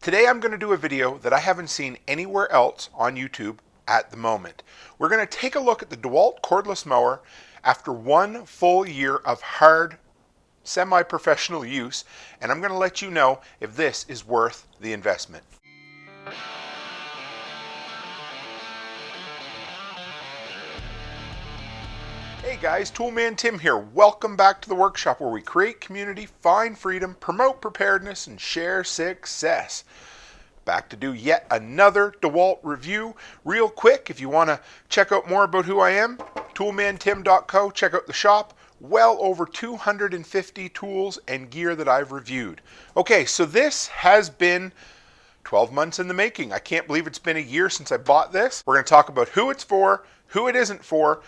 Today I'm going to do a video that I haven't seen anywhere else on YouTube at the moment. We're going to take a look at the DEWALT cordless mower after 1 full year of hard, semi-professional use, and I'm going to let you know if this is worth the investment. Hey guys, Toolman Tim here. Welcome back to the workshop where we create community, find freedom, promote preparedness, and share success. Back to do yet another DEWALT review. Real quick, if you want to check out more about who I am, toolmantim.co. Check out the shop. Well over 250 tools and gear that I've reviewed. Okay, so this has been 12 months in the making. I can't believe it's been a year since I bought this. We're going to talk about who it's for, who it isn't for,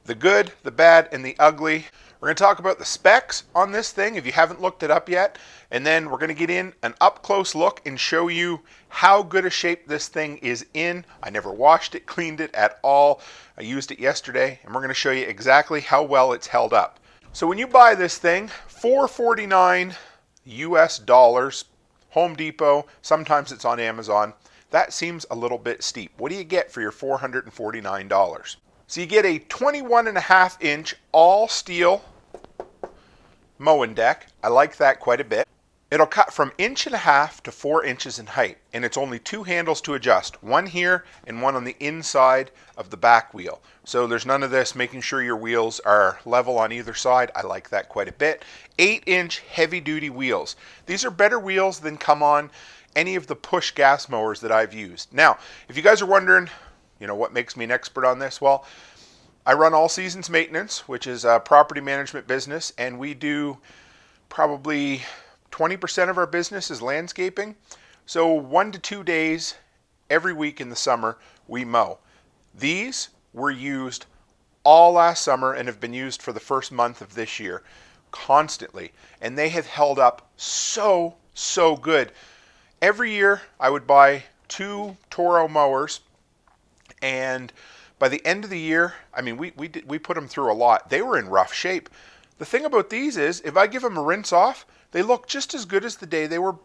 the good, the bad, and the ugly. We're going to talk about the specs on this thing if you haven't looked it up yet. And then we're going to get in an up-close look and show you how good a shape this thing is in. I never washed it, cleaned it at all. I used it yesterday, and we're going to show you exactly how well it's held up. So when you buy this thing, $449 US, Home Depot, sometimes it's on Amazon, that seems a little bit steep. What do you get for your $449? So you get a 21.5 inch all steel mowing deck. I like that quite a bit. It'll cut from 1.5 inches to 4 inches in height, and it's only 2 handles to adjust, one here and one on the inside of the back wheel. So there's none of this making sure your wheels are level on either side. I like that quite a bit. 8-inch heavy duty wheels. These are better wheels than come on any of the push gas mowers that I've used. Now, if you guys are wondering, you know, what makes me an expert on this? Well, I run All Seasons Maintenance, which is a property management business, and we do probably 20% of our business is landscaping. So 1 to 2 days every week in the summer we mow. These were used all last summer and have been used for the first month of this year constantly, and they have held up so good. Every year I would buy 2 Toro mowers, and by the end of the year, I mean, we put them through a lot. They were in rough shape. The thing about these is, if I give them a rinse off, they look just as good as the day they were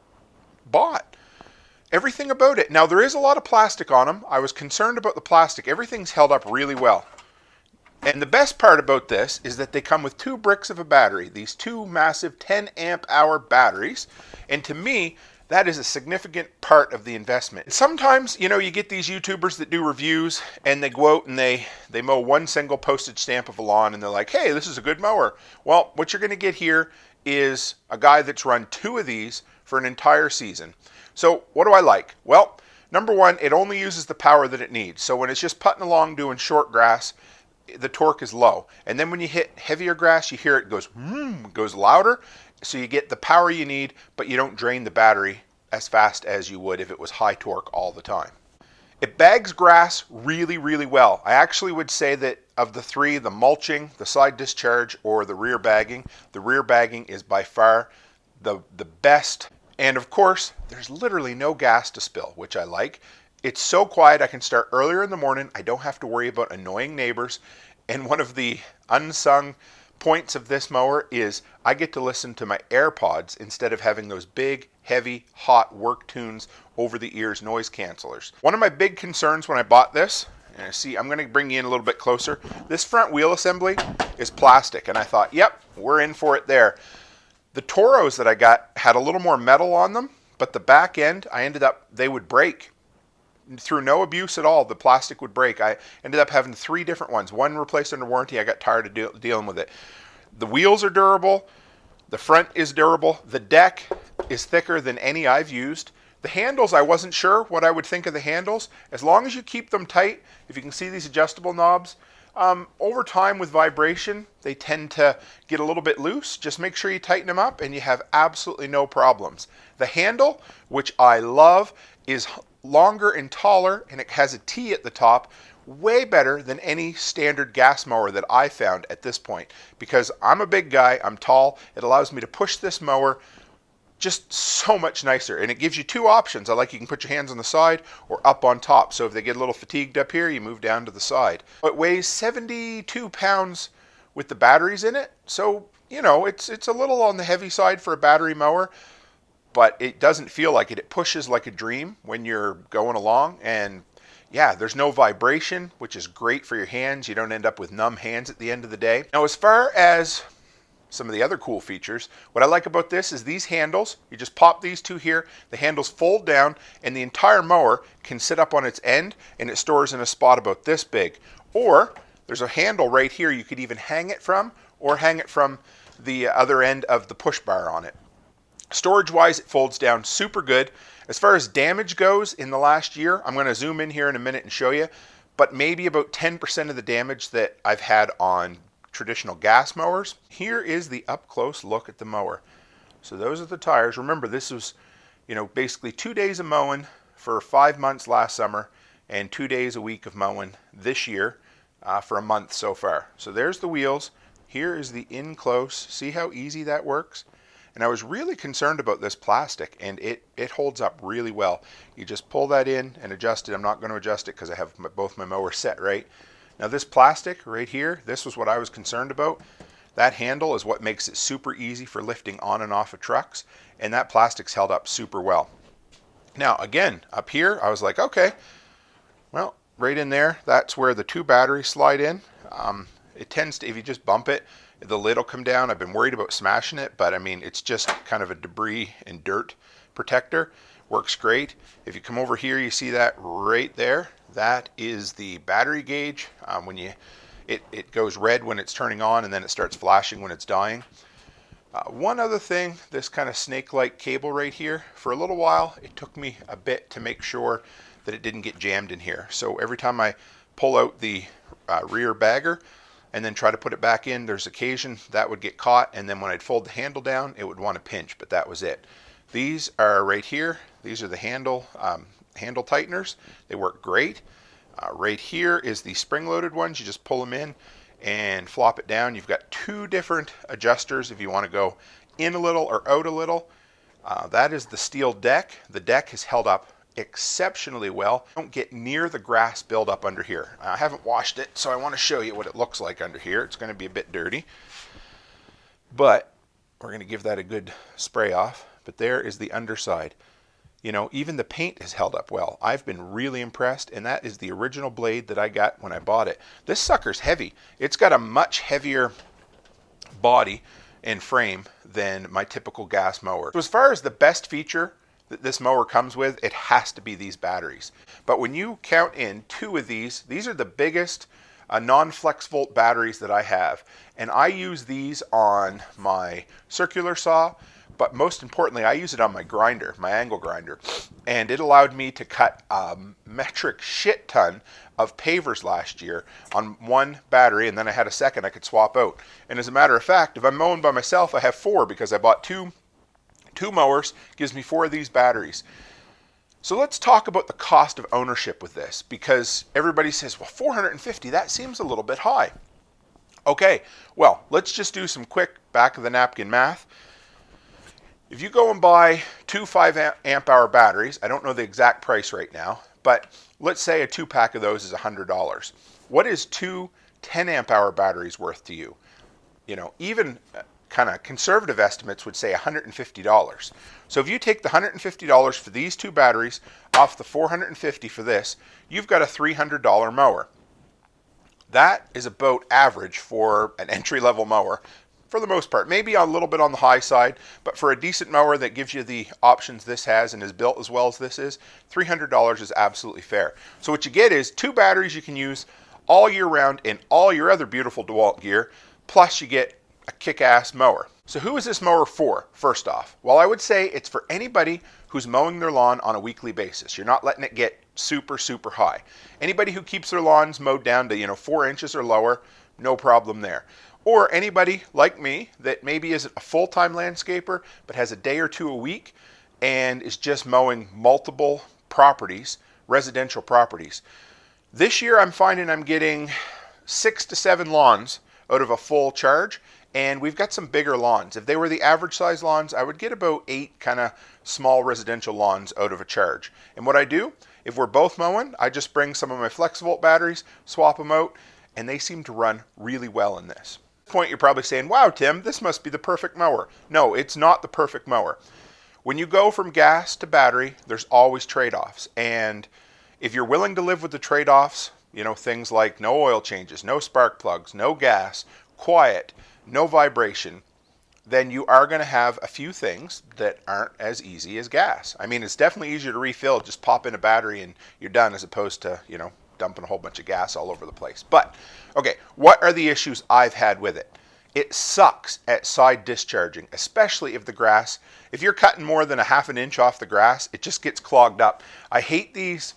bought. Everything about it. Now, there is a lot of plastic on them. I was concerned about the plastic. Everything's held up really well. And the best part about this is that they come with 2 bricks of a battery. These 2 massive 10 amp hour batteries. And to me, that is a significant part of the investment. Sometimes, you know, you get these YouTubers that do reviews and they go out and they mow 1 single postage stamp of a lawn and they're like, hey, this is a good mower. Well, what you're going to get here is a guy that's run 2 of these for an entire season. So what do I like? Well, number one, it only uses the power that it needs. So when it's just putting along doing short grass, the torque is low. And then when you hit heavier grass, you hear it goes louder. So you get the power you need, but you don't drain the battery as fast as you would if it was high torque all the time. It bags grass really well. I actually would say that of the 3, the mulching, the side discharge, or the rear bagging is by far the best. And of course, there's literally no gas to spill, which I like. It's so quiet I can start earlier in the morning. I don't have to worry about annoying neighbors. And one of the unsung points of this mower is I get to listen to my AirPods instead of having those big, heavy, hot work tunes over the ears noise cancelers. One of my big concerns when I bought this, and see, I'm going to bring you in a little bit closer. This front wheel assembly is plastic, and I thought, yep, we're in for it there. The Toros that I got had a little more metal on them, but the back end, they would break. Through no abuse at all, the plastic would break. I ended up having 3 different ones. One replaced under warranty. I got tired of dealing with it. The wheels are durable. The front is durable. The deck is thicker than any I've used. The handles, I wasn't sure what I would think of the handles. As long as you keep them tight, if you can see these adjustable knobs, over time with vibration, they tend to get a little bit loose. Just make sure you tighten them up and you have absolutely no problems. The handle, which I love, is longer and taller, and it has a T at the top, way better than any standard gas mower that I found at this point. Because I'm a big guy, I'm tall, it allows me to push this mower just so much nicer. And it gives you 2 options. I like you can put your hands on the side or up on top. So if they get a little fatigued up here, you move down to the side. It weighs 72 pounds with the batteries in it. So, you know, it's a little on the heavy side for a battery mower. but it doesn't feel like it. It pushes like a dream when you're going along, and yeah, there's no vibration, which is great for your hands. You don't end up with numb hands at the end of the day. Now, as far as some of the other cool features, what I like about this is these handles. You just pop these two here, the handles fold down, and the entire mower can sit up on its end, and it stores in a spot about this big. Or there's a handle right here you could even hang it from, or hang it from the other end of the push bar on it. Storage wise, it folds down super good. As far as damage goes in the last year, I'm going to zoom in here in a minute and show you, but maybe about 10% of the damage that I've had on traditional gas mowers. Here is the up close look at the mower. So those are the tires. Remember, this was, basically 2 days of mowing for 5 months last summer and 2 days a week of mowing this year for a month so far. So there's the wheels. Here is the in close. See how easy that works? And I was really concerned about this plastic, and it holds up really well. You just pull that in and adjust it. I'm not going to adjust it because I have both my mowers set right. Now this plastic right here, this was what I was concerned about. That handle is what makes it super easy for lifting on and off of trucks, and that plastic's held up super well. Now again, up here, I was like, okay, well, right in there, that's where the 2 batteries slide in. It tends to, if you just bump it, the lid will come down. I've been worried about smashing it, but I mean, it's just kind of a debris and dirt protector. Works great. If you come over here, you see that right there. That is the battery gauge. It goes red when it's turning on, and then it starts flashing when it's dying. One other thing, this kind of snake-like cable right here, for a little while, it took me a bit to make sure that it didn't get jammed in here. So every time I pull out the rear bagger, and then try to put it back in, there's occasion that would get caught, and then when I'd fold the handle down, it would want to pinch, but that was it. These are right here. These are the handle tighteners. They work great. Right here is the spring-loaded ones. You just pull them in and flop it down. You've got 2 different adjusters if you want to go in a little or out a little. That is the steel deck. The deck has held up exceptionally well. Don't get near the grass buildup under here. I haven't washed it, so I want to show you what it looks like under here. It's going to be a bit dirty, but we're going to give that a good spray off. But there is the underside. Even the paint has held up well. I've been really impressed, and that is the original blade that I got when I bought it. This sucker's heavy. It's got a much heavier body and frame than my typical gas mower. So as far as the best feature that this mower comes with, it has to be these batteries. But when you count in 2 of these are the biggest non-flex volt batteries that I have, and I use these on my circular saw, but most importantly, I use it on my grinder, my angle grinder, and it allowed me to cut a metric shit ton of pavers last year on 1 battery, and then I had a second I could swap out. And as a matter of fact, if I'm mowing by myself, I have 4 because I bought two mowers, gives me 4 of these batteries. So let's talk about the cost of ownership with this, because everybody says, well, $450, that seems a little bit high. Okay, well, let's just do some quick back of the napkin math. If you go and buy 2 5 amp hour batteries, I don't know the exact price right now, but let's say a 2-pack of those is $100. What is 2 10 amp hour batteries worth to you? Even kind of conservative estimates would say $150. So if you take the $150 for these 2 batteries off the $450 for this, you've got a $300 mower. That is about average for an entry-level mower for the most part. Maybe a little bit on the high side, but for a decent mower that gives you the options this has and is built as well as this is, $300 is absolutely fair. So what you get is 2 batteries you can use all year round in all your other beautiful DEWALT gear, plus you get a kick-ass mower. So who is this mower for, first off? Well, I would say it's for anybody who's mowing their lawn on a weekly basis. You're not letting it get super, super high. Anybody who keeps their lawns mowed down to 4 inches or lower, no problem there. Or anybody like me that maybe isn't a full-time landscaper but has a day or 2 a week and is just mowing multiple properties, residential properties. This year I'm finding I'm getting 6 to 7 lawns out of a full charge, and we've got some bigger lawns. If they were the average size lawns, I would get about 8 kind of small residential lawns out of a charge. And what I do, if we're both mowing, I just bring some of my flex volt batteries, swap them out, and they seem to run really well in this. At this point, you're probably saying, wow, Tim, this must be the perfect mower. No, it's not the perfect mower. When you go from gas to battery, there's always trade-offs. And if you're willing to live with the trade-offs, you know, things like no oil changes, no spark plugs, no gas, quiet, no vibration, then you are going to have a few things that aren't as easy as gas. I mean, it's definitely easier to refill. Just pop in a battery and you're done, as opposed to, you know, dumping a whole bunch of gas all over the place. But, okay, what are the issues I've had with it? It sucks at side discharging, especially if you're cutting more than a half an inch off the grass, it just gets clogged up. I hate these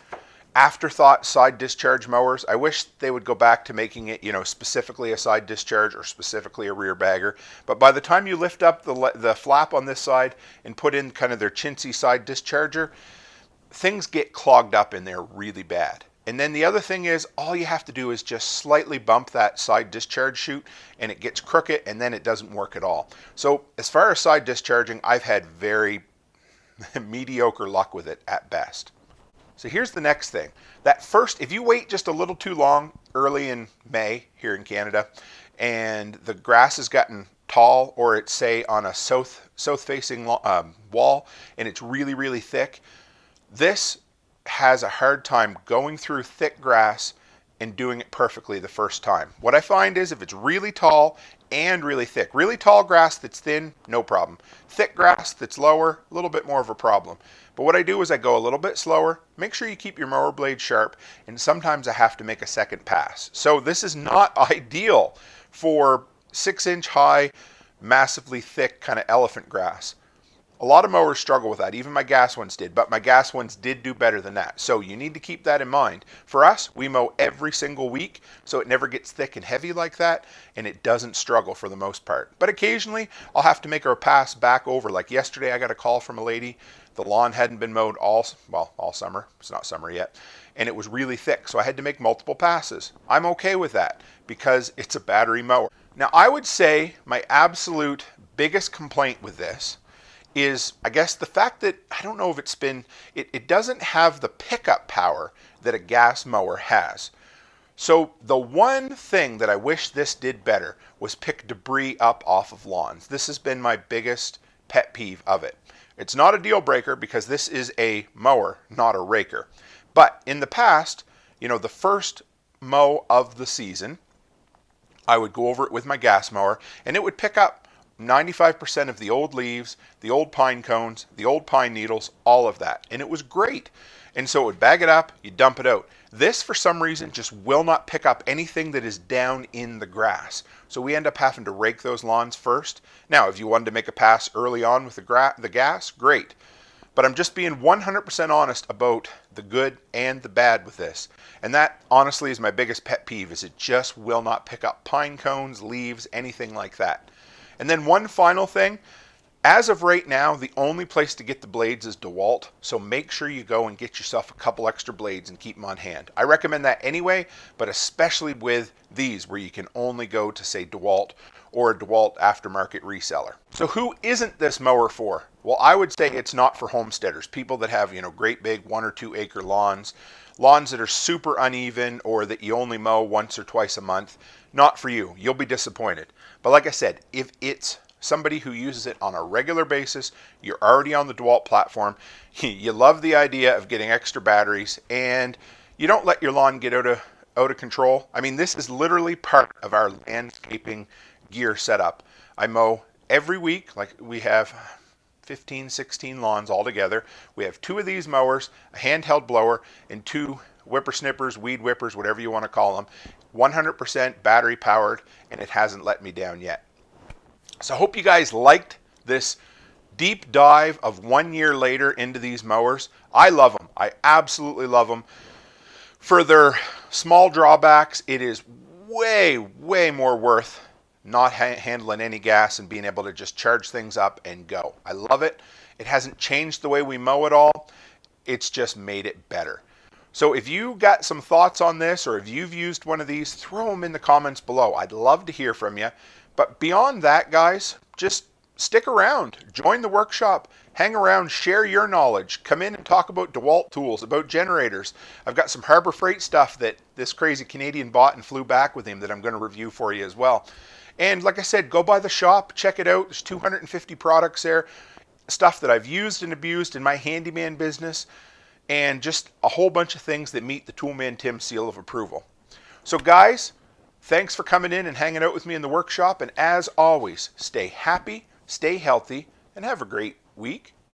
afterthought side discharge mowers. I wish they would go back to making it, you know, specifically a side discharge or specifically a rear bagger. But by the time you lift up the flap on this side and put in kind of their chintzy side discharger, things get clogged up in there really bad. And then the other thing is, all you have to do is just slightly bump that side discharge chute and it gets crooked, and then it doesn't work at all. So as far as side discharging, I've had very mediocre luck with it at best. So here's the next thing. If you wait just a little too long early in May here in Canada, and the grass has gotten tall, or it's, say, on a south-facing wall, and it's really, really thick, this has a hard time going through thick grass and doing it perfectly the first time. What I find is, if it's really tall and really thick, really tall grass that's thin, no problem. Thick grass that's lower, a little bit more of a problem. But what I do is I go a little bit slower, make sure you keep your mower blade sharp, and sometimes I have to make a second pass. So this is not ideal for 6-inch high, massively thick kind of elephant grass. A lot of mowers struggle with that. Even my gas ones did, but my gas ones did do better than that. So you need to keep that in mind. For us, we mow every single week, so it never gets thick and heavy like that, and it doesn't struggle for the most part. But occasionally, I'll have to make a pass back over. Like yesterday, I got a call from a lady. The lawn hadn't been mowed all summer. It's not summer yet. And it was really thick, so I had to make multiple passes. I'm okay with that because it's a battery mower. Now, I would say my absolute biggest complaint with this is, I guess, the fact that, I don't know if it doesn't have the pickup power that a gas mower has. So the one thing that I wish this did better was pick debris up off of lawns. This has been my biggest pet peeve of it. It's not a deal breaker because this is a mower, not a raker. But in the past, you know, the first mow of the season, I would go over it with my gas mower and it would pick up 95% of the old leaves, the old pine cones, the old pine needles, all of that. And it was great. And so it would bag it up, you dump it out. This, for some reason, just will not pick up anything that is down in the grass. So we end up having to rake those lawns first. Now, if you wanted to make a pass early on with the gas, great. But I'm just being 100% honest about the good and the bad with this. And that, honestly, is my biggest pet peeve, is it just will not pick up pine cones, leaves, anything like that. And then one final thing, as of right now, the only place to get the blades is DEWALT, so make sure you go and get yourself a couple extra blades and keep them on hand. I recommend that anyway, but especially with these, where you can only go to, say, DEWALT or a DEWALT aftermarket reseller. So who isn't this mower for? Well, I would say it's not for homesteaders, people that have, you know, great big 1 or 2 acre lawns that are super uneven, or that you only mow once or twice a month. Not for you. You'll be disappointed. But like I said, if it's somebody who uses it on a regular basis, you're already on the DEWALT platform, you love the idea of getting extra batteries, and you don't let your lawn get out of control. I mean, this is literally part of our landscaping gear setup. I mow every week, like we have 15, 16 lawns altogether. We have 2 of these mowers, a handheld blower, and 2 whippersnippers, weed whippers, whatever you want to call them. 100% battery powered, and it hasn't let me down yet. So I hope you guys liked this deep dive of 1 year later into these mowers. I love them. I absolutely love them. For their small drawbacks, it is way, way more worth not handling any gas and being able to just charge things up and go. I love it. It hasn't changed the way we mow at all. It's just made it better. So if you got some thoughts on this, or if you've used one of these, throw them in the comments below. I'd love to hear from you. But beyond that, guys, just stick around. Join the workshop. Hang around. Share your knowledge. Come in and talk about DEWALT tools, about generators. I've got some Harbor Freight stuff that this crazy Canadian bought and flew back with him that I'm going to review for you as well. And like I said, go by the shop. Check it out. There's 250 products there. stuff that I've used and abused in my handyman business, and just a whole bunch of things that meet the Toolman Tim seal of approval. So guys, thanks for coming in and hanging out with me in the workshop, and as always, stay happy, stay healthy, and have a great week